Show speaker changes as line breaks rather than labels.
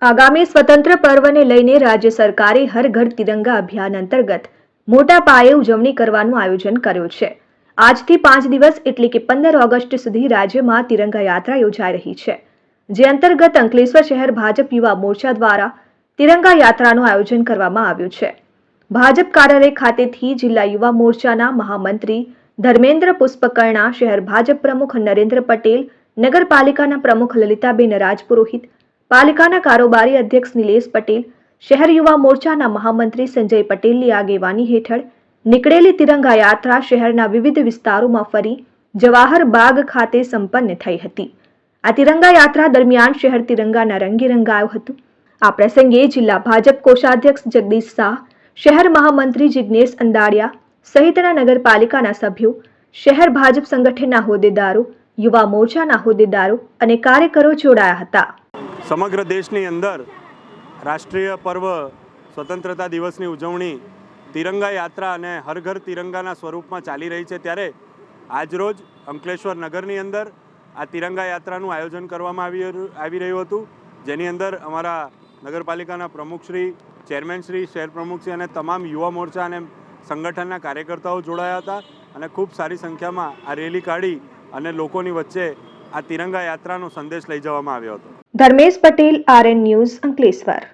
આગામી સ્વતંત્ર પર્વને લઈને રાજ્ય સરકારે હર ઘર તિરંગા અભિયાન અંતર્ગત મોટા પાયે ઉજવણી કરવાનું આયોજન કર્યું છે। આજથી 5 દિવસ એટલે કે 15 ઓગસ્ટ સુધી રાજ્યમાં તિરંગા યાત્રા યોજાઈ રહી છે, જે અંતર્ગત અંકલેશ્વર શહેર ભાજપ યુવા મોરચા દ્વારા તિરંગા યાત્રાનું આયોજન કરવામાં આવ્યું છે। ભાજપ કાર્યાલય ખાતેથી જિલ્લા યુવા મોરચાના મહામંત્રી ધર્મેન્દ્ર પુષ્પકર્ણા, શહેર ભાજપ પ્રમુખ નરેન્દ્ર પટેલ, નગરપાલિકાના પ્રમુખ લલિતાબેન રાજપુરોહિત, પાલિકાના કારોબારી અધ્યક્ષ નિલેશ પટેલ, શહેર યુવા મોરચાના મહામંત્રી સંજય પટેલની આગેવાની હેઠળ નીકળેલી તિરંગા યાત્રા શહેરના વિવિધ વિસ્તારોમાં ફરી જવાહર બાગ ખાતે સંપન્ન થઈ હતી। આ તિરંગા યાત્રા દરમિયાન શહેર તિરંગાના રંગે રંગાયું હતું। આ પ્રસંગે જિલ્લા ભાજપ કોષાધ્યક્ષ જગદીશ શાહ, શહેર મહામંત્રી જિગ્નેશ અંદાડિયા સહિતના નગરપાલિકાના સભ્યો, શહેર ભાજપ સંગઠનના હોદ્દેદારો, યુવા મોરચાના હોદ્દેદારો અને કાર્યકરો જોડાયા હતા।
સમગ્ર દેશની અંદર રાષ્ટ્રીય પર્વ સ્વતંત્રતા દિવસની ઉજવણી તિરંગા યાત્રા અને હર ઘર તિરંગાના સ્વરૂપમાં ચાલી રહી છે, ત્યારે આજરોજ અંકલેશ્વર નગરની અંદર આ તિરંગા યાત્રાનું આયોજન કરવામાં આવી રહ્યું હતું, જેની અંદર અમારા નગરપાલિકાના પ્રમુખશ્રી, ચેરમેનશ્રી, શહેર પ્રમુખશ્રી અને તમામ યુવા મોરચા અને સંગઠનના કાર્યકર્તાઓ જોડાયા હતા અને ખૂબ સારી સંખ્યામાં આ રેલી કાઢી અને લોકોની વચ્ચે આ તિરંગા યાત્રાનો સંદેશ લઈ જવામાં આવ્યો હતો।
Dharmesh Patel, RN news, Ankleshwar.